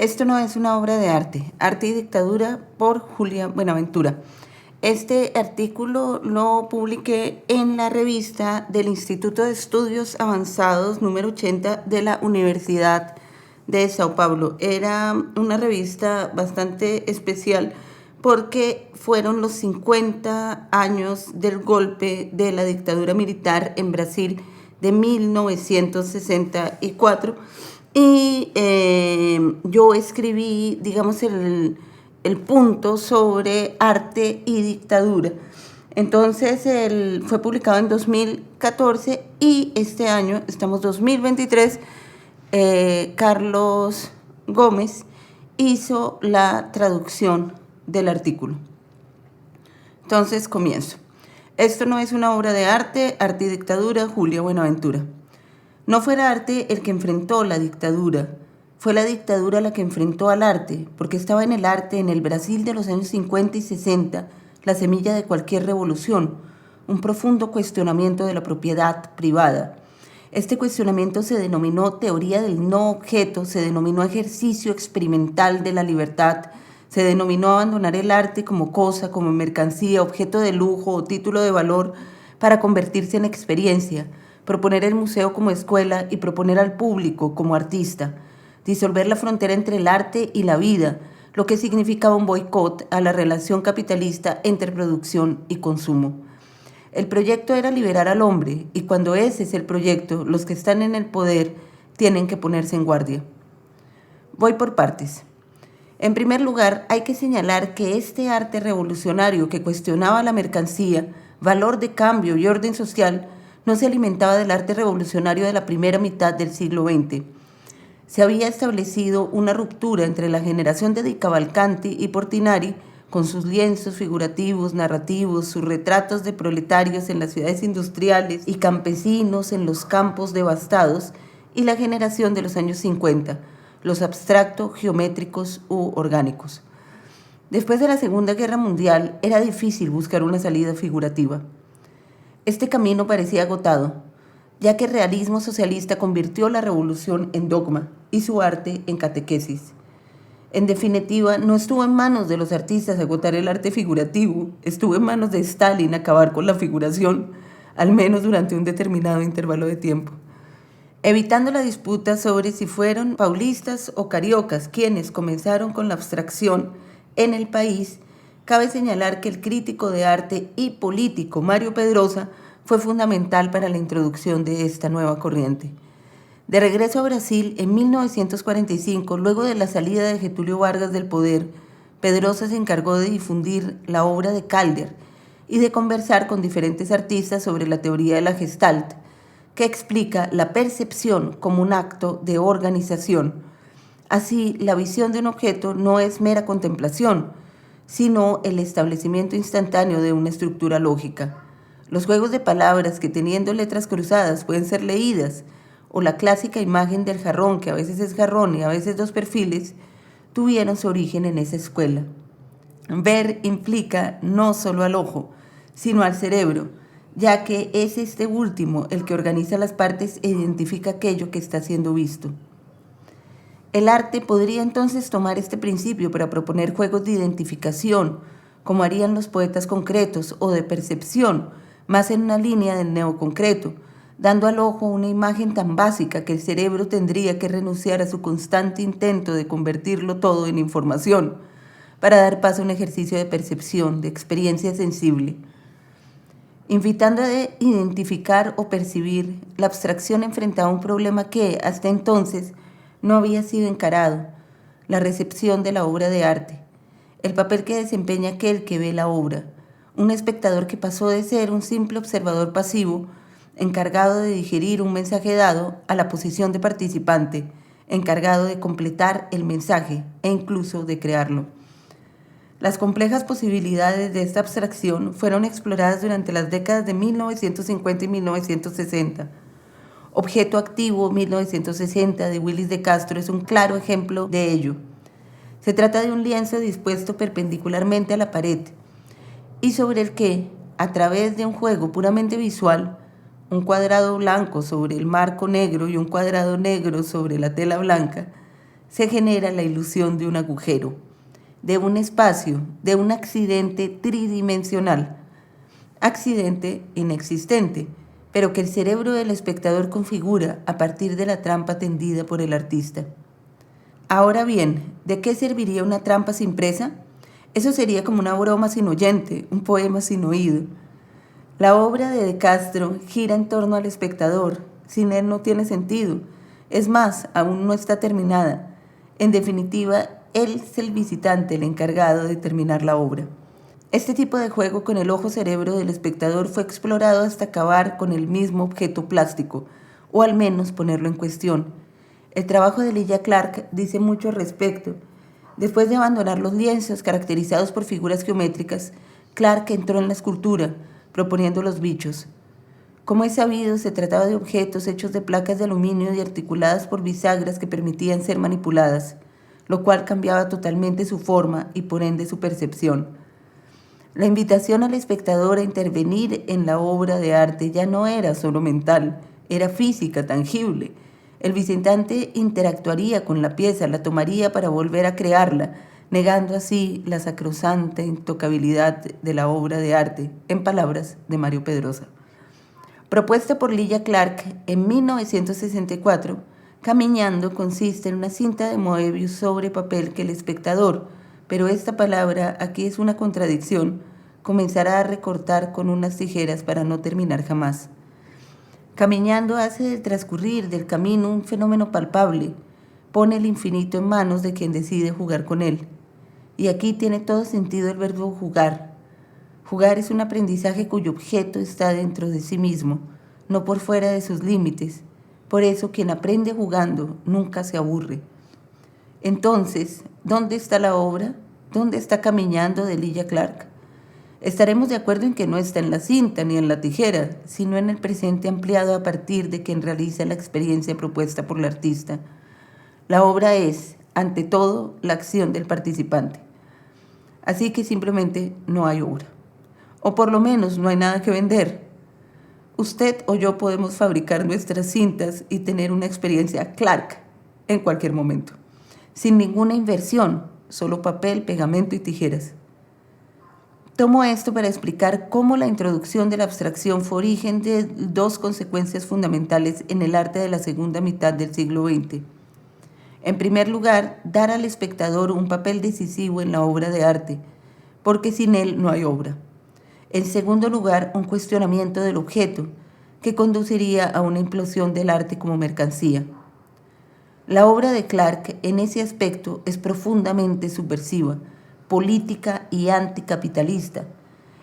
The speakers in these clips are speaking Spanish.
Esto no es una obra de arte, Arte y Dictadura por Julia Buenaventura. Este artículo lo publiqué en la revista del Instituto de Estudios Avanzados número 80 de la Universidad de Sao Paulo. Era una revista bastante especial porque fueron los 50 años del golpe de la dictadura militar en Brasil de 1964. Y yo escribí, digamos, el punto sobre arte y dictadura. Entonces, fue publicado en 2014 y este año, estamos 2023, Carlos Gómez hizo la traducción del artículo. Entonces, comienzo. Esto no es una obra de arte, Arte y Dictadura, Julia Buenaventura. No fuera arte el que enfrentó la dictadura, fue la dictadura la que enfrentó al arte, porque estaba en el arte, en el Brasil de los años 50 y 60, la semilla de cualquier revolución, un profundo cuestionamiento de la propiedad privada. Este cuestionamiento se denominó teoría del no objeto, se denominó ejercicio experimental de la libertad, se denominó abandonar el arte como cosa, como mercancía, objeto de lujo o título de valor para convertirse en experiencia, proponer el museo como escuela y proponer al público como artista, disolver la frontera entre el arte y la vida, lo que significaba un boicot a la relación capitalista entre producción y consumo. El proyecto era liberar al hombre, y cuando ese es el proyecto, los que están en el poder tienen que ponerse en guardia. Voy por partes. En primer lugar, hay que señalar que este arte revolucionario que cuestionaba la mercancía, valor de cambio y orden social, no se alimentaba del arte revolucionario de la primera mitad del siglo XX. Se había establecido una ruptura entre la generación de Di Cavalcanti y Portinari, con sus lienzos figurativos, narrativos, sus retratos de proletarios en las ciudades industriales y campesinos en los campos devastados, y la generación de los años 50, los abstracto, geométricos u orgánicos. Después de la Segunda Guerra Mundial, era difícil buscar una salida figurativa. Este camino parecía agotado, ya que el realismo socialista convirtió la revolución en dogma y su arte en catequesis. En definitiva, no estuvo en manos de los artistas agotar el arte figurativo, estuvo en manos de Stalin acabar con la figuración, al menos durante un determinado intervalo de tiempo. Evitando la disputa sobre si fueron paulistas o cariocas quienes comenzaron con la abstracción en el país, cabe señalar que el crítico de arte y político Mario Pedrosa fue fundamental para la introducción de esta nueva corriente. De regreso a Brasil en 1945, luego de la salida de Getúlio Vargas del poder, Pedrosa se encargó de difundir la obra de Calder y de conversar con diferentes artistas sobre la teoría de la Gestalt, que explica la percepción como un acto de organización. Así, la visión de un objeto no es mera contemplación, sino el establecimiento instantáneo de una estructura lógica. Los juegos de palabras que teniendo letras cruzadas pueden ser leídas, o la clásica imagen del jarrón, que a veces es jarrón y a veces dos perfiles, tuvieron su origen en esa escuela. Ver implica no solo al ojo, sino al cerebro, ya que es este último el que organiza las partes e identifica aquello que está siendo visto. El arte podría entonces tomar este principio para proponer juegos de identificación, como harían los poetas concretos, o de percepción, más en una línea del neoconcreto, dando al ojo una imagen tan básica que el cerebro tendría que renunciar a su constante intento de convertirlo todo en información, para dar paso a un ejercicio de percepción, de experiencia sensible. Invitando a identificar o percibir, la abstracción enfrentaba un problema que, hasta entonces, no había sido encarado: la recepción de la obra de arte, el papel que desempeña aquel que ve la obra, un espectador que pasó de ser un simple observador pasivo, encargado de digerir un mensaje dado, a la posición de participante, encargado de completar el mensaje e incluso de crearlo. Las complejas posibilidades de esta abstracción fueron exploradas durante las décadas de 1950 y 1960. Objeto activo 1960 de Willis de Castro es un claro ejemplo de ello. Se trata de un lienzo dispuesto perpendicularmente a la pared y sobre el que, a través de un juego puramente visual, un cuadrado blanco sobre el marco negro y un cuadrado negro sobre la tela blanca, se genera la ilusión de un agujero, de un espacio, de un accidente tridimensional, accidente inexistente, pero que el cerebro del espectador configura a partir de la trampa tendida por el artista. Ahora bien, ¿de qué serviría una trampa sin presa? Eso sería como una broma sin oyente, un poema sin oído. La obra de Castro gira en torno al espectador, sin él no tiene sentido. Es más, aún no está terminada. En definitiva, él es el visitante, el encargado de terminar la obra. Este tipo de juego con el ojo-cerebro del espectador fue explorado hasta acabar con el mismo objeto plástico, o al menos ponerlo en cuestión. El trabajo de Elijah Clark dice mucho al respecto. Después de abandonar los lienzos caracterizados por figuras geométricas, Clark entró en la escultura, proponiendo los bichos. Como es sabido, se trataba de objetos hechos de placas de aluminio y articuladas por bisagras que permitían ser manipuladas, lo cual cambiaba totalmente su forma y por ende su percepción. La invitación al espectador a intervenir en la obra de arte ya no era solo mental, era física, tangible. El visitante interactuaría con la pieza, la tomaría para volver a crearla, negando así la sacrosanta intocabilidad de la obra de arte, en palabras de Mario Pedrosa. Propuesta por Elijah Clark en 1964, Caminando consiste en una cinta de Moebius sobre papel que el espectador, pero esta palabra aquí es una contradicción, comenzará a recortar con unas tijeras para no terminar jamás. Caminando hace del transcurrir del camino un fenómeno palpable, pone el infinito en manos de quien decide jugar con él. Y aquí tiene todo sentido el verbo jugar. Jugar es un aprendizaje cuyo objeto está dentro de sí mismo, no por fuera de sus límites. Por eso quien aprende jugando nunca se aburre. Entonces, ¿dónde está la obra? ¿Dónde está Caminando de Elijah Clark? Estaremos de acuerdo en que no está en la cinta ni en la tijera, sino en el presente ampliado a partir de quien realiza la experiencia propuesta por el artista. La obra es, ante todo, la acción del participante. Así que simplemente no hay obra. O por lo menos no hay nada que vender. Usted o yo podemos fabricar nuestras cintas y tener una experiencia Clark en cualquier momento, sin ninguna inversión, solo papel, pegamento y tijeras. Tomo esto para explicar cómo la introducción de la abstracción fue origen de dos consecuencias fundamentales en el arte de la segunda mitad del siglo XX. En primer lugar, dar al espectador un papel decisivo en la obra de arte, porque sin él no hay obra. En segundo lugar, un cuestionamiento del objeto, que conduciría a una implosión del arte como mercancía. La obra de Clark en ese aspecto es profundamente subversiva, política y anticapitalista,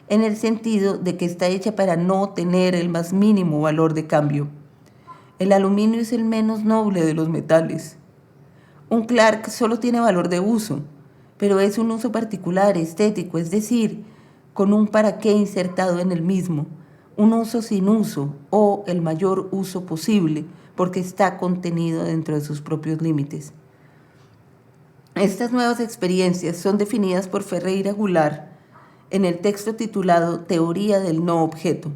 en el sentido de que está hecha para no tener el más mínimo valor de cambio. El aluminio es el menos noble de los metales. Un Clark solo tiene valor de uso, pero es un uso particular, estético, es decir, con un para qué insertado en el mismo, un uso sin uso o el mayor uso posible, porque está contenido dentro de sus propios límites. Estas nuevas experiencias son definidas por Ferreira Goulart en el texto titulado Teoría del no objeto,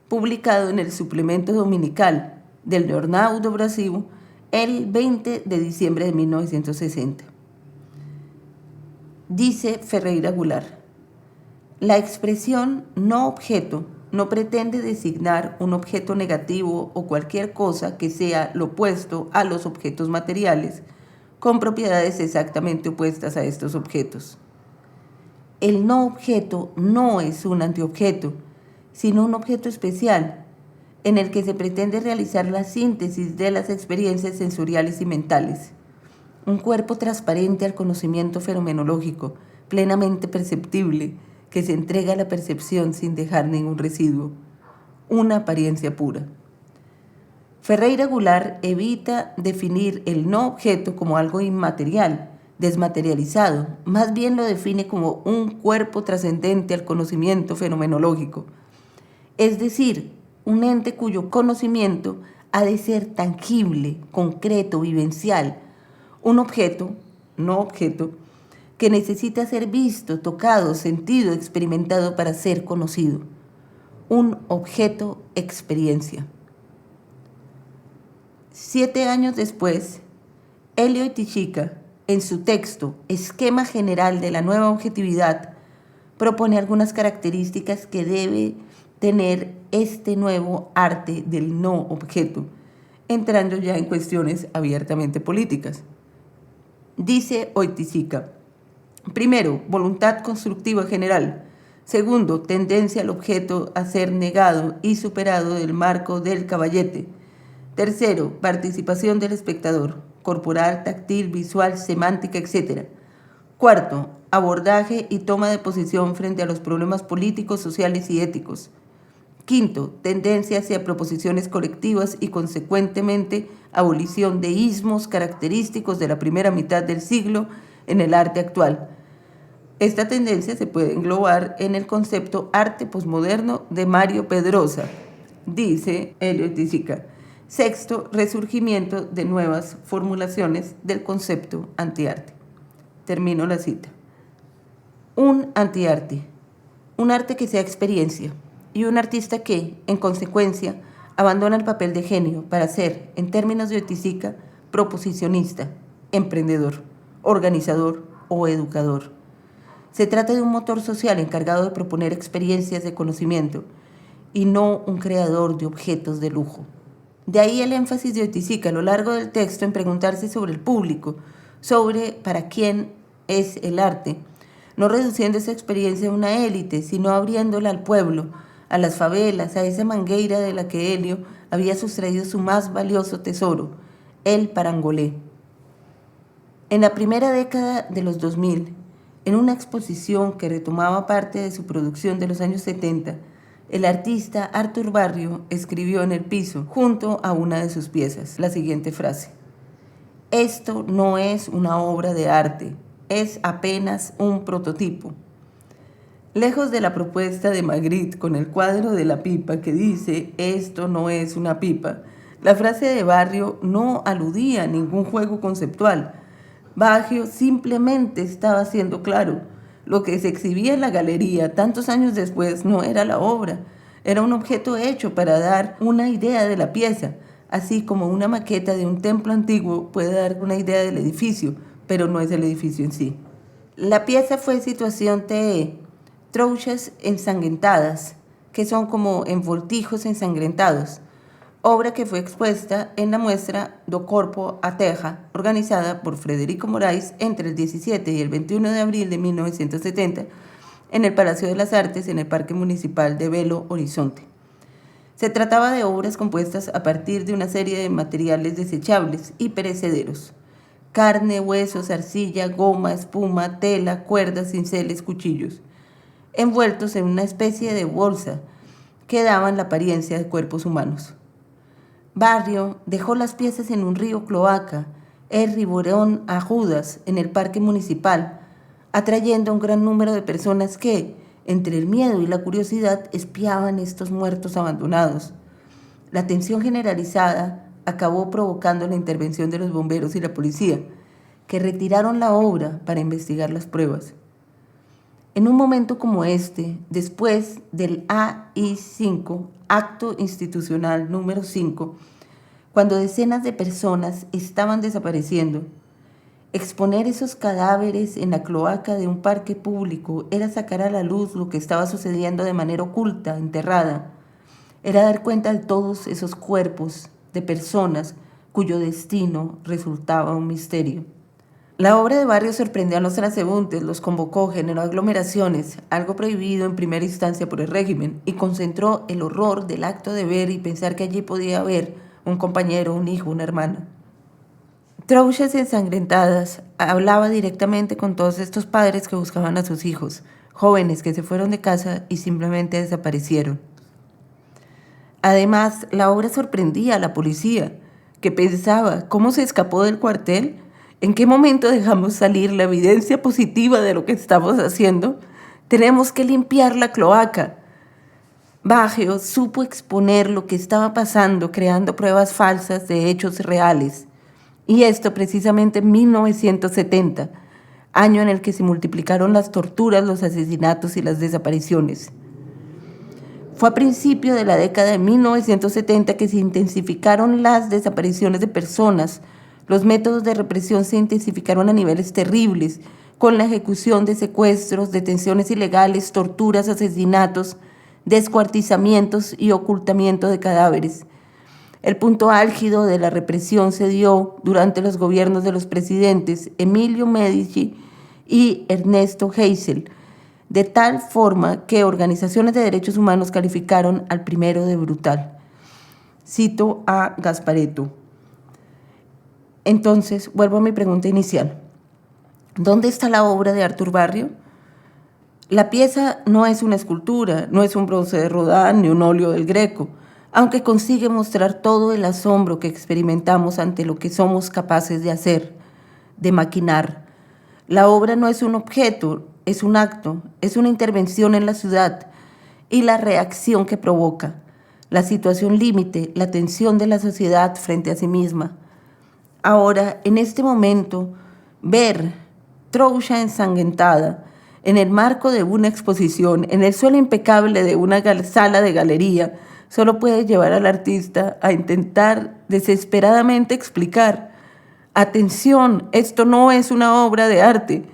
publicado en el suplemento dominical del Jornal do Brasil el 20 de diciembre de 1960. Dice Ferreira Goulart, la expresión no objeto no pretende designar un objeto negativo o cualquier cosa que sea lo opuesto a los objetos materiales, con propiedades exactamente opuestas a estos objetos. El no objeto no es un antiobjeto, sino un objeto especial, en el que se pretende realizar la síntesis de las experiencias sensoriales y mentales. Un cuerpo transparente al conocimiento fenomenológico, plenamente perceptible, que se entrega a la percepción sin dejar ningún residuo. Una apariencia pura. Ferreira Goulart evita definir el no objeto como algo inmaterial, desmaterializado, más bien lo define como un cuerpo trascendente al conocimiento fenomenológico, es decir, un ente cuyo conocimiento ha de ser tangible, concreto, vivencial, un objeto, no objeto, que necesita ser visto, tocado, sentido, experimentado para ser conocido, un objeto experiencia. 7 años después, Elio Itichica, en su texto Esquema General de la Nueva Objetividad, propone algunas características que debe tener este nuevo arte del no objeto, entrando ya en cuestiones abiertamente políticas. Dice Oiticica: primero, voluntad constructiva general. Segundo, tendencia al objeto a ser negado y superado del marco del caballete. Tercero, participación del espectador, corporal, táctil, visual, semántica, etc. Cuarto, abordaje y toma de posición frente a los problemas políticos, sociales y éticos. Quinto, tendencia hacia proposiciones colectivas y, consecuentemente, abolición de ismos característicos de la primera mitad del siglo en el arte actual. Esta tendencia se puede englobar en el concepto arte posmoderno de Mario Pedrosa, dice Elio Itichica. Sexto, resurgimiento de nuevas formulaciones del concepto antiarte. Termino la cita. Un antiarte, un arte que sea experiencia, y un artista que, en consecuencia, abandona el papel de genio para ser, en términos de Oiticica, proposicionista, emprendedor, organizador o educador. Se trata de un motor social encargado de proponer experiencias de conocimiento y no un creador de objetos de lujo. De ahí el énfasis de Oiticica a lo largo del texto en preguntarse sobre el público, sobre para quién es el arte, no reduciendo esa experiencia a una élite, sino abriéndola al pueblo, a las favelas, a esa mangueira de la que Elio había sustraído su más valioso tesoro, el parangolé. En la primera década de los 2000, en una exposición que retomaba parte de su producción de los años 70, el artista Artur Barrio escribió en el piso, junto a una de sus piezas, la siguiente frase: esto no es una obra de arte, es apenas un prototipo. Lejos de la propuesta de Magritte con el cuadro de la pipa que dice esto no es una pipa, la frase de Barrio no aludía a ningún juego conceptual. Barrio simplemente estaba siendo claro. Lo que se exhibía en la galería tantos años después no era la obra, era un objeto hecho para dar una idea de la pieza, así como una maqueta de un templo antiguo puede dar una idea del edificio, pero no es el edificio en sí. La pieza fue situación TE, trouxas ensangrentadas, que son como envoltijos ensangrentados, obra que fue expuesta en la muestra Do Corpo à Terra, organizada por Frederico Moraes entre el 17 y el 21 de abril de 1970 en el Palacio de las Artes en el Parque Municipal de Belo Horizonte. Se trataba de obras compuestas a partir de una serie de materiales desechables y perecederos: carne, huesos, arcilla, goma, espuma, tela, cuerdas, cinceles, cuchillos, envueltos en una especie de bolsa que daban la apariencia de cuerpos humanos. Barrio dejó las piezas en un río cloaca, el Riborón a Judas, en el parque municipal, atrayendo a un gran número de personas que, entre el miedo y la curiosidad, espiaban estos muertos abandonados. La tensión generalizada acabó provocando la intervención de los bomberos y la policía, que retiraron la obra para investigar las pruebas. En un momento como este, después del AI-5, Acto Institucional número 5, cuando decenas de personas estaban desapareciendo, exponer esos cadáveres en la cloaca de un parque público era sacar a la luz lo que estaba sucediendo de manera oculta, enterrada. Era dar cuenta de todos esos cuerpos de personas cuyo destino resultaba un misterio. La obra de Barrio sorprendió a los transeúntes, los convocó, generó aglomeraciones, algo prohibido en primera instancia por el régimen, y concentró el horror del acto de ver y pensar que allí podía haber un compañero, un hijo, una hermana. Trouxas ensangrentadas hablaba directamente con todos estos padres que buscaban a sus hijos, jóvenes que se fueron de casa y simplemente desaparecieron. Además, la obra sorprendía a la policía, que pensaba cómo se escapó del cuartel. ¿En qué momento dejamos salir la evidencia positiva de lo que estamos haciendo? Tenemos que limpiar la cloaca. Barrio supo exponer lo que estaba pasando, creando pruebas falsas de hechos reales. Y esto precisamente en 1970, año en el que se multiplicaron las torturas, los asesinatos y las desapariciones. Fue a principio de la década de 1970 que se intensificaron las desapariciones de personas, Los métodos de represión se intensificaron a niveles terribles, con la ejecución de secuestros, detenciones ilegales, torturas, asesinatos, descuartizamientos y ocultamiento de cadáveres. El punto álgido de la represión se dio durante los gobiernos de los presidentes Emilio Medici y Ernesto Geisel, de tal forma que organizaciones de derechos humanos calificaron al primero de brutal. Cito a Gasparetto. Entonces, vuelvo a mi pregunta inicial. ¿Dónde está la obra de Artur Barrio? La pieza no es una escultura, no es un bronce de Rodin ni un óleo del Greco, aunque consigue mostrar todo el asombro que experimentamos ante lo que somos capaces de hacer, de maquinar. La obra no es un objeto, es un acto, es una intervención en la ciudad y la reacción que provoca, la situación límite, la tensión de la sociedad frente a sí misma. Ahora, en este momento, ver Troya ensangrentada en el marco de una exposición, en el suelo impecable de una sala de galería, solo puede llevar al artista a intentar desesperadamente explicar: atención, esto no es una obra de arte,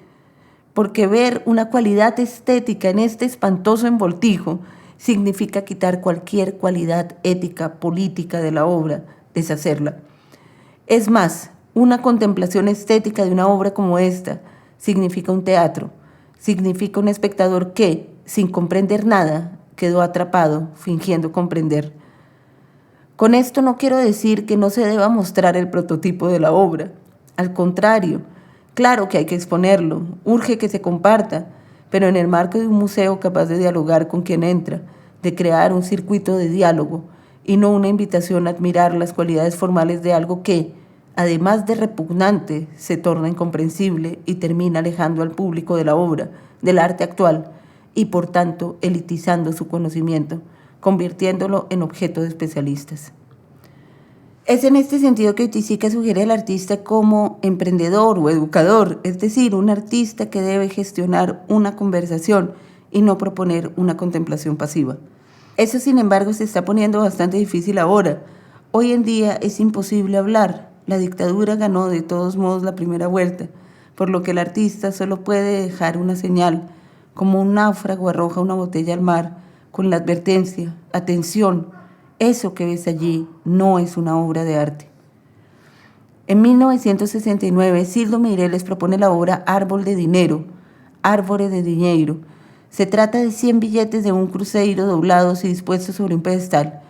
porque ver una cualidad estética en este espantoso envoltijo significa quitar cualquier cualidad ética, política de la obra, deshacerla. Es más, una contemplación estética de una obra como esta significa un teatro, significa un espectador que, sin comprender nada, quedó atrapado, fingiendo comprender. Con esto no quiero decir que no se deba mostrar el prototipo de la obra. Al contrario, claro que hay que exponerlo, urge que se comparta, pero en el marco de un museo capaz de dialogar con quien entra, de crear un circuito de diálogo y no una invitación a admirar las cualidades formales de algo que, además de repugnante, se torna incomprensible y termina alejando al público de la obra, del arte actual, y por tanto elitizando su conocimiento, convirtiéndolo en objeto de especialistas. Es en este sentido que Oiticica sugiere al artista como emprendedor o educador, es decir, un artista que debe gestionar una conversación y no proponer una contemplación pasiva. Eso, sin embargo, se está poniendo bastante difícil ahora. Hoy en día es imposible hablar. La dictadura ganó de todos modos la primera vuelta, por lo que el artista solo puede dejar una señal, como un náufrago arroja una botella al mar, con la advertencia: atención, eso que ves allí no es una obra de arte. En 1969, Ciro Meireles propone la obra Árbol de Dinero, Árvore de Dinheiro. Se trata de 100 billetes de un cruzeiro doblados y dispuestos sobre un pedestal,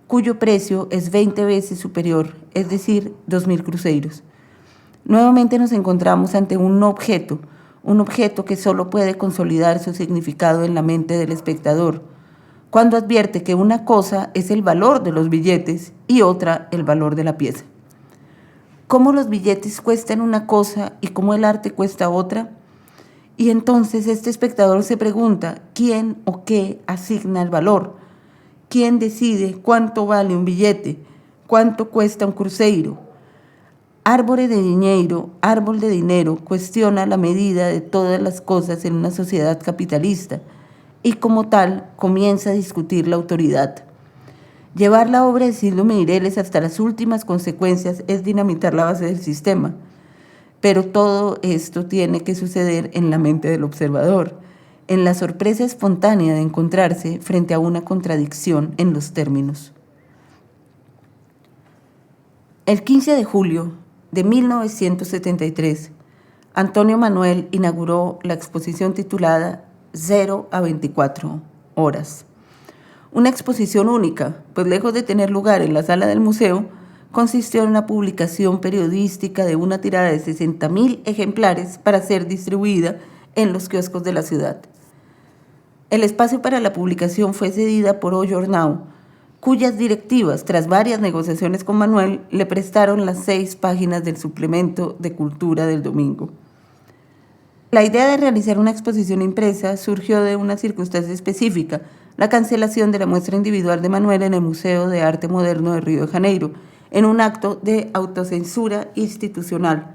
cuyo precio es 20 veces superior, es decir, 2.000 cruzeiros. Nuevamente nos encontramos ante un objeto que solo puede consolidar su significado en la mente del espectador, cuando advierte que una cosa es el valor de los billetes y otra el valor de la pieza. ¿Cómo los billetes cuestan una cosa y cómo el arte cuesta otra? Y entonces este espectador se pregunta: ¿quién o qué asigna el valor? ¿Quién decide cuánto vale un billete? ¿Cuánto cuesta un cruzeiro? Árbore de dinero, árbol de dinero, cuestiona la medida de todas las cosas en una sociedad capitalista y como tal comienza a discutir la autoridad. Llevar la obra de Ciro Meireles hasta las últimas consecuencias es dinamitar la base del sistema, pero todo esto tiene que suceder en la mente del observador, en la sorpresa espontánea de encontrarse frente a una contradicción en los términos. El 15 de julio de 1973, Antonio Manuel inauguró la exposición titulada 0 a 24 horas. Una exposición única, pues lejos de tener lugar en la sala del museo, consistió en una publicación periodística de una tirada de 60.000 ejemplares para ser distribuida en los kioscos de la ciudad. El espacio para la publicación fue cedida por O Jornal, cuyas directivas, tras varias negociaciones con Manuel, le prestaron las 6 páginas del suplemento de cultura del domingo. La idea de realizar una exposición impresa surgió de una circunstancia específica: la cancelación de la muestra individual de Manuel en el Museo de Arte Moderno de Río de Janeiro, en un acto de autocensura institucional.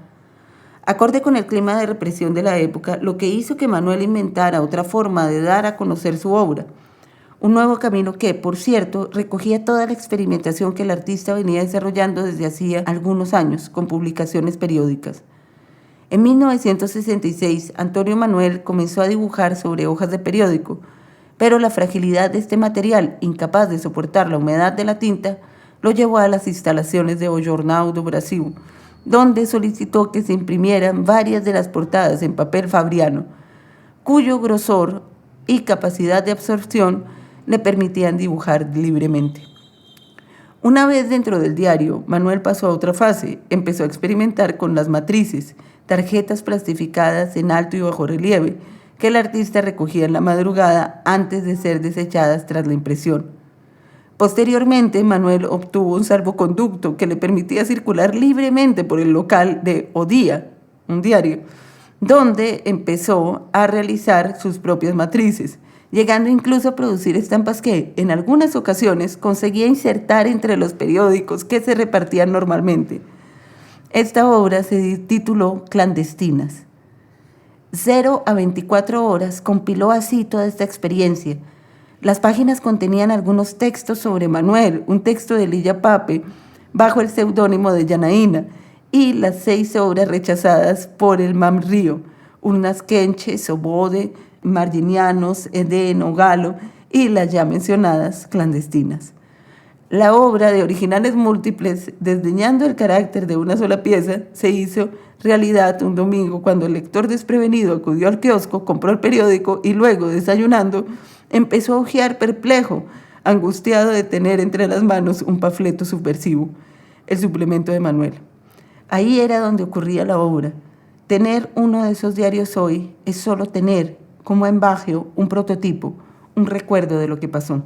Acorde con el clima de represión de la época, lo que hizo que Manuel inventara otra forma de dar a conocer su obra, Un nuevo camino que, por cierto, recogía toda la experimentación que el artista venía desarrollando desde hacía algunos años, con publicaciones periódicas. En 1966, Antonio Manuel comenzó a dibujar sobre hojas de periódico, pero la fragilidad de este material, incapaz de soportar la humedad de la tinta, lo llevó a las instalaciones de O Jornal do Brasil, donde solicitó que se imprimieran varias de las portadas en papel fabriano, cuyo grosor y capacidad de absorción le permitían dibujar libremente. Una vez dentro del diario, Manuel pasó a otra fase. Empezó a experimentar con las matrices, tarjetas plastificadas en alto y bajo relieve, que el artista recogía en la madrugada antes de ser desechadas tras la impresión. Posteriormente, Manuel obtuvo un salvoconducto que le permitía circular libremente por el local de O Día, un diario, donde empezó a realizar sus propias matrices, llegando incluso a producir estampas que, en algunas ocasiones, conseguía insertar entre los periódicos que se repartían normalmente. Esta obra se tituló Clandestinas. 0 a 24 horas compiló así toda esta experiencia. Las páginas contenían algunos textos sobre Manuel, un texto de Lilla Pape, bajo el seudónimo de Janaína, y las 6 obras rechazadas por el Mamrío, unas Quenches, Sobode, Marginianos, Edén, Galo y las ya mencionadas Clandestinas. La obra, de originales múltiples, desdeñando el carácter de una sola pieza, se hizo realidad un domingo cuando el lector desprevenido acudió al kiosco, compró el periódico y luego, desayunando, empezó a hojear perplejo, angustiado de tener entre las manos un panfleto subversivo, el suplemento de Manuel. Ahí era donde ocurría la obra. Tener uno de esos diarios hoy es solo tener, como en Baggio, un prototipo, un recuerdo de lo que pasó.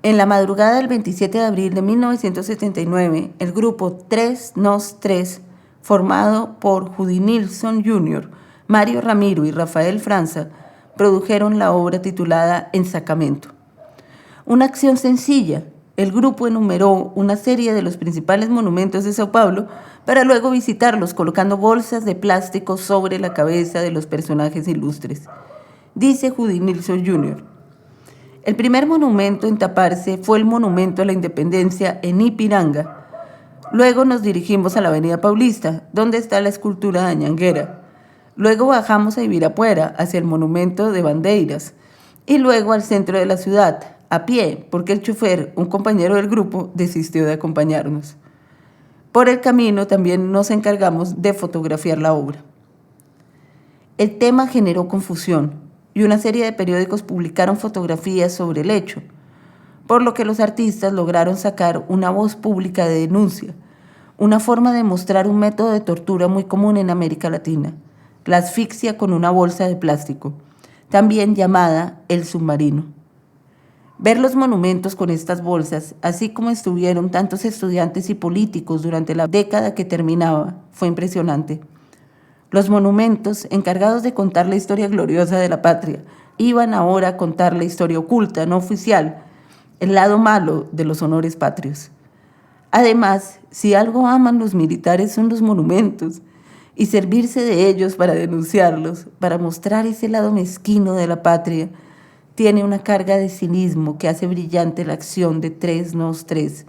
En la madrugada del 27 de abril de 1979, el grupo Tres Nós Tres, formado por Judy Nilsson Jr., Mario Ramiro y Rafael França, produjeron la obra titulada Ensacamento. Una acción sencilla. El grupo enumeró una serie de los principales monumentos de Sao Paulo para luego visitarlos colocando bolsas de plástico sobre la cabeza de los personajes ilustres. Dice Judy Nilsson Jr. El primer monumento en taparse fue el Monumento a la Independencia en Ipiranga. Luego nos dirigimos a la Avenida Paulista, donde está la escultura de Anhanguera. Luego bajamos a Ibirapuera, hacia el Monumento de Bandeiras, y luego al centro de la ciudad, a pie, porque el chofer, un compañero del grupo, desistió de acompañarnos. Por el camino también nos encargamos de fotografiar la obra. El tema generó confusión y una serie de periódicos publicaron fotografías sobre el hecho, por lo que los artistas lograron sacar una voz pública de denuncia, una forma de mostrar un método de tortura muy común en América Latina, la asfixia con una bolsa de plástico, también llamada el submarino. Ver los monumentos con estas bolsas, así como estuvieron tantos estudiantes y políticos durante la década que terminaba, fue impresionante. Los monumentos, encargados de contar la historia gloriosa de la patria, iban ahora a contar la historia oculta, no oficial, el lado malo de los honores patrios. Además, si algo aman los militares son los monumentos, y servirse de ellos para denunciarlos, para mostrar ese lado mezquino de la patria, tiene una carga de cinismo que hace brillante la acción de Tres Nós Tres.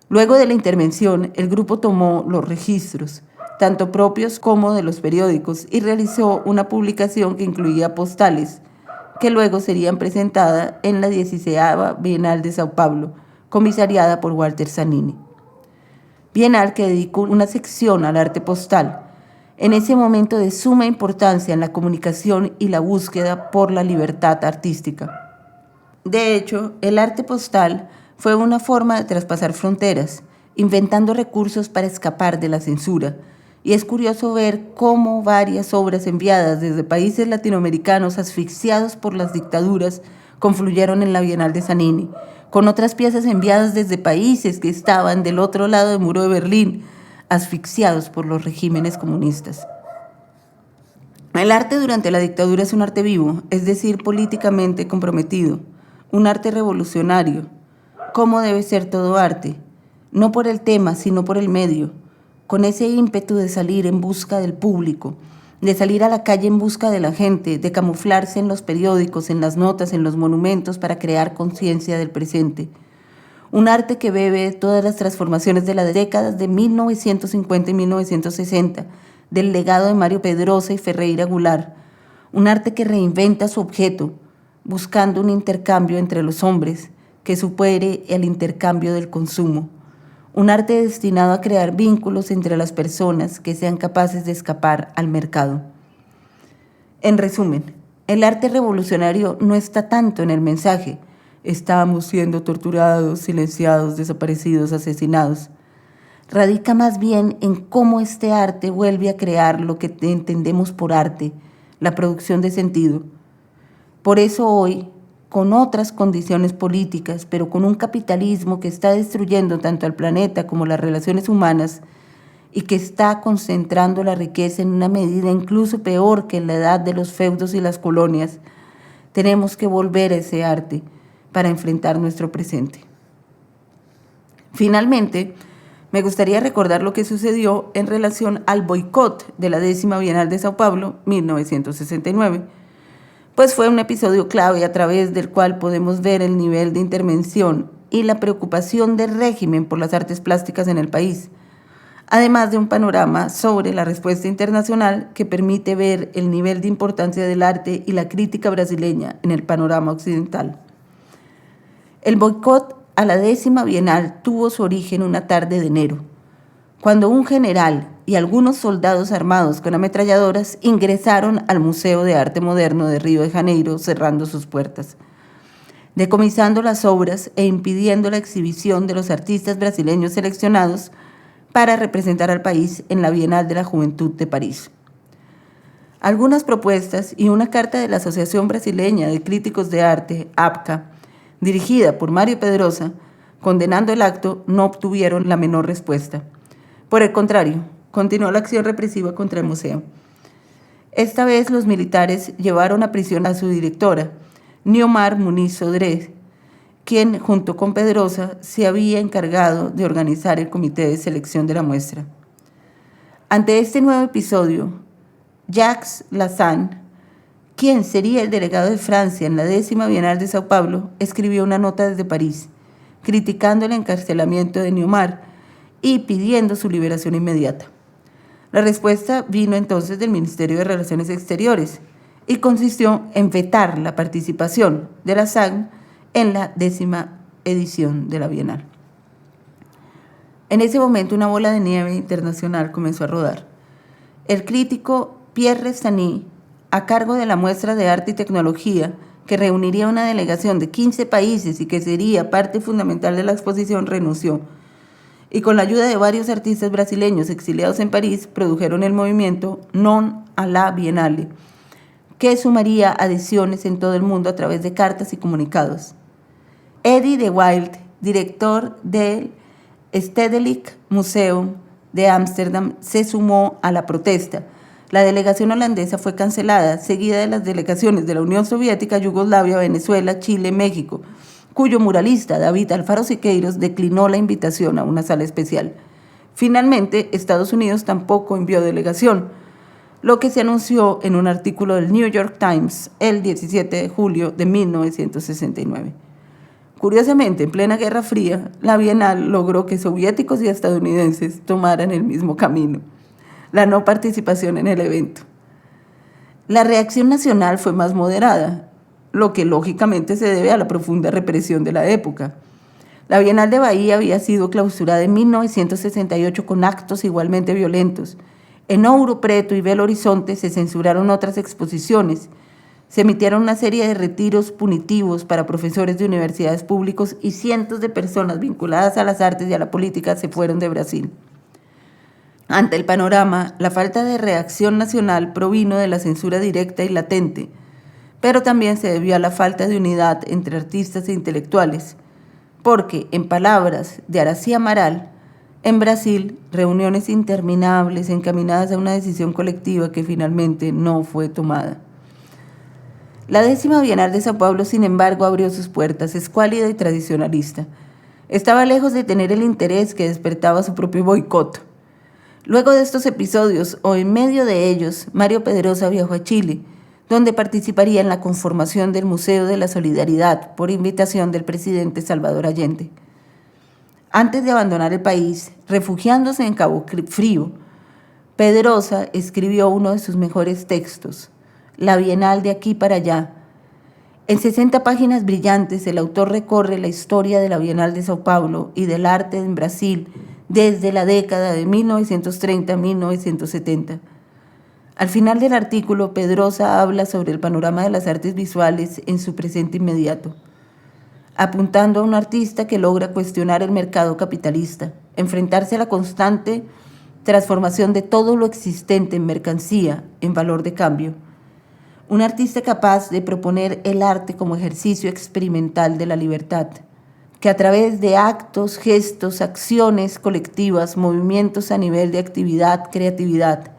Luego de la intervención, el grupo tomó los registros, tanto propios como de los periódicos, y realizó una publicación que incluía postales, que luego serían presentadas en la 16ª Bienal de Sao Paulo, comisariada por Walter Zanini. Bienal que dedicó una sección al arte postal, en ese momento de suma importancia en la comunicación y la búsqueda por la libertad artística. De hecho, el arte postal fue una forma de traspasar fronteras, inventando recursos para escapar de la censura, y es curioso ver cómo varias obras enviadas desde países latinoamericanos asfixiados por las dictaduras confluyeron en la Bienal de Zanini, con otras piezas enviadas desde países que estaban del otro lado del muro de Berlín, asfixiados por los regímenes comunistas. El arte durante la dictadura es un arte vivo, es decir, políticamente comprometido, un arte revolucionario. ¿Cómo debe ser todo arte? No por el tema, sino por el medio, con ese ímpetu de salir en busca del público, de salir a la calle en busca de la gente, de camuflarse en los periódicos, en las notas, en los monumentos para crear conciencia del presente. Un arte que bebe todas las transformaciones de las décadas de 1950 y 1960, del legado de Mario Pedrosa y Ferreira Goulart. Un arte que reinventa su objeto, buscando un intercambio entre los hombres que supere el intercambio del consumo. Un arte destinado a crear vínculos entre las personas que sean capaces de escapar al mercado. En resumen, el arte revolucionario no está tanto en el mensaje: estábamos siendo torturados, silenciados, desaparecidos, asesinados. Radica más bien en cómo este arte vuelve a crear lo que entendemos por arte, la producción de sentido. Por eso hoy, con otras condiciones políticas, pero con un capitalismo que está destruyendo tanto al planeta como las relaciones humanas y que está concentrando la riqueza en una medida incluso peor que en la edad de los feudos y las colonias, tenemos que volver a ese arte para enfrentar nuestro presente. Finalmente, me gustaría recordar lo que sucedió en relación al boicot de la 10ª Bienal de Sao Paulo, 1969, pues fue un episodio clave a través del cual podemos ver el nivel de intervención y la preocupación del régimen por las artes plásticas en el país, además de un panorama sobre la respuesta internacional que permite ver el nivel de importancia del arte y la crítica brasileña en el panorama occidental. El boicot a la 10ª Bienal tuvo su origen una tarde de enero, cuando un general y algunos soldados armados con ametralladoras ingresaron al Museo de Arte Moderno de Río de Janeiro, cerrando sus puertas, decomisando las obras e impidiendo la exhibición de los artistas brasileños seleccionados para representar al país en la Bienal de la Juventud de París. Algunas propuestas y una carta de la Asociación Brasileña de Críticos de Arte, APCA, dirigida por Mario Pedrosa, condenando el acto, no obtuvieron la menor respuesta. Por el contrario, continuó la acción represiva contra el museo. Esta vez los militares llevaron a prisión a su directora, Niomar Muniz Sodré, quien, junto con Pedrosa, se había encargado de organizar el comité de selección de la muestra. Ante este nuevo episodio, Jacques Lassagne, quien sería el delegado de Francia en la 10ª Bienal de Sao Paulo, escribió una nota desde París, criticando el encarcelamiento de Niomar y pidiendo su liberación inmediata. La respuesta vino entonces del Ministerio de Relaciones Exteriores y consistió en vetar la participación de Lassagne en la 10ª edición de la Bienal. En ese momento una bola de nieve internacional comenzó a rodar. El crítico Pierre Restany, a cargo de la muestra de arte y tecnología, que reuniría una delegación de 15 países y que sería parte fundamental de la exposición, renunció. Y con la ayuda de varios artistas brasileños exiliados en París, produjeron el movimiento Non a la Biennale, que sumaría adhesiones en todo el mundo a través de cartas y comunicados. Eddie de Wilde, director del Stedelijk Museum de Ámsterdam, se sumó a la protesta. La delegación holandesa fue cancelada, seguida de las delegaciones de la Unión Soviética, Yugoslavia, Venezuela, Chile, México, cuyo muralista David Alfaro Siqueiros declinó la invitación a una sala especial. Finalmente, Estados Unidos tampoco envió delegación, lo que se anunció en un artículo del New York Times el 17 de julio de 1969. Curiosamente, en plena Guerra Fría, la Bienal logró que soviéticos y estadounidenses tomaran el mismo camino: la no participación en el evento. La reacción nacional fue más moderada, lo que lógicamente se debe a la profunda represión de la época. La Bienal de Bahía había sido clausurada en 1968 con actos igualmente violentos. En Ouro Preto y Belo Horizonte se censuraron otras exposiciones. Se emitieron una serie de retiros punitivos para profesores de universidades públicas y cientos de personas vinculadas a las artes y a la política se fueron de Brasil. Ante el panorama, la falta de reacción nacional provino de la censura directa y latente, pero también se debió a la falta de unidad entre artistas e intelectuales, porque, en palabras de Aracy Amaral, en Brasil, reuniones interminables encaminadas a una decisión colectiva que finalmente no fue tomada. La 10ª Bienal de Sao Paulo, sin embargo, abrió sus puertas, escuálida y tradicionalista. Estaba lejos de tener el interés que despertaba su propio boicot. Luego de estos episodios, o en medio de ellos, Mario Pedrosa viajó a Chile, donde participaría en la conformación del Museo de la Solidaridad por invitación del presidente Salvador Allende. Antes de abandonar el país, refugiándose en Cabo Frío, Pedrosa escribió uno de sus mejores textos, La Bienal de aquí para allá. En 60 páginas brillantes, el autor recorre la historia de la Bienal de Sao Paulo y del arte en Brasil desde la década de 1930 a 1970. Al final del artículo, Pedrosa habla sobre el panorama de las artes visuales en su presente inmediato, apuntando a un artista que logra cuestionar el mercado capitalista, enfrentarse a la constante transformación de todo lo existente en mercancía, en valor de cambio. Un artista capaz de proponer el arte como ejercicio experimental de la libertad, que a través de actos, gestos, acciones colectivas, movimientos a nivel de actividad, creatividad,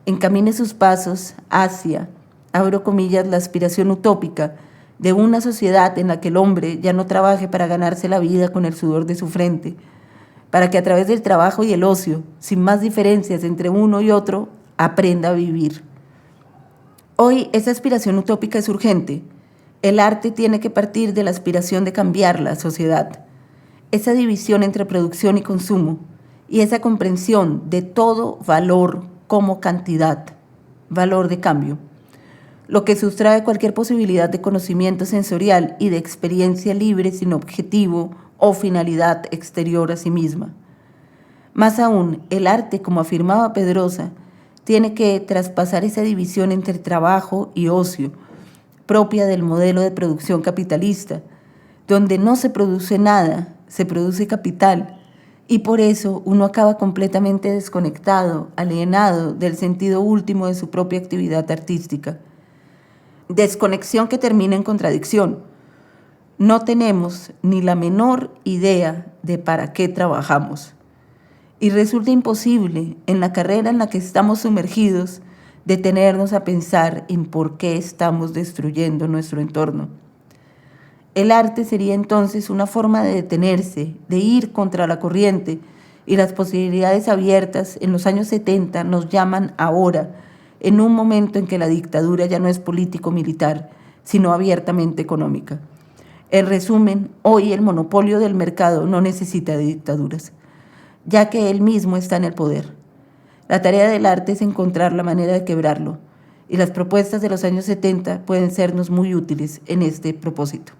encamine sus pasos hacia, abro comillas, la aspiración utópica de una sociedad en la que el hombre ya no trabaje para ganarse la vida con el sudor de su frente, para que a través del trabajo y el ocio, sin más diferencias entre uno y otro, aprenda a vivir. Hoy esa aspiración utópica es urgente. El arte tiene que partir de la aspiración de cambiar la sociedad, esa división entre producción y consumo, y esa comprensión de todo valor como cantidad, valor de cambio, lo que sustrae cualquier posibilidad de conocimiento sensorial y de experiencia libre sin objetivo o finalidad exterior a sí misma. Más aún, el arte, como afirmaba Pedrosa, tiene que traspasar esa división entre trabajo y ocio, propia del modelo de producción capitalista, donde no se produce nada, se produce capital, y por eso uno acaba completamente desconectado, alienado del sentido último de su propia actividad artística. Desconexión que termina en contradicción. No tenemos ni la menor idea de para qué trabajamos. Y resulta imposible, en la carrera en la que estamos sumergidos, detenernos a pensar en por qué estamos destruyendo nuestro entorno. El arte sería entonces una forma de detenerse, de ir contra la corriente, y las posibilidades abiertas en los años 70 nos llaman ahora, en un momento en que la dictadura ya no es político-militar, sino abiertamente económica. En resumen, hoy el monopolio del mercado no necesita de dictaduras, ya que él mismo está en el poder. La tarea del arte es encontrar la manera de quebrarlo, y las propuestas de los años 70 pueden sernos muy útiles en este propósito.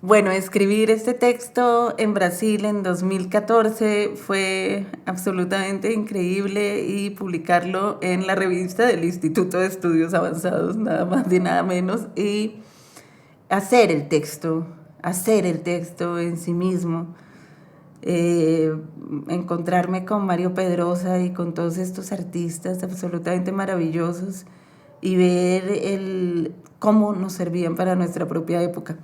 Bueno, escribir este texto en Brasil en 2014 fue absolutamente increíble, y publicarlo en la revista del Instituto de Estudios Avanzados, nada más y nada menos, y hacer el texto en sí mismo, encontrarme con Mario Pedrosa y con todos estos artistas absolutamente maravillosos, y ver cómo nos servían para nuestra propia época.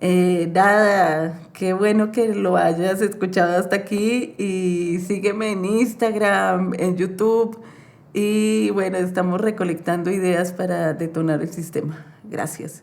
Nada, qué bueno que lo hayas escuchado hasta aquí, y sígueme en Instagram, en YouTube, y bueno, estamos recolectando ideas para detonar el sistema. Gracias.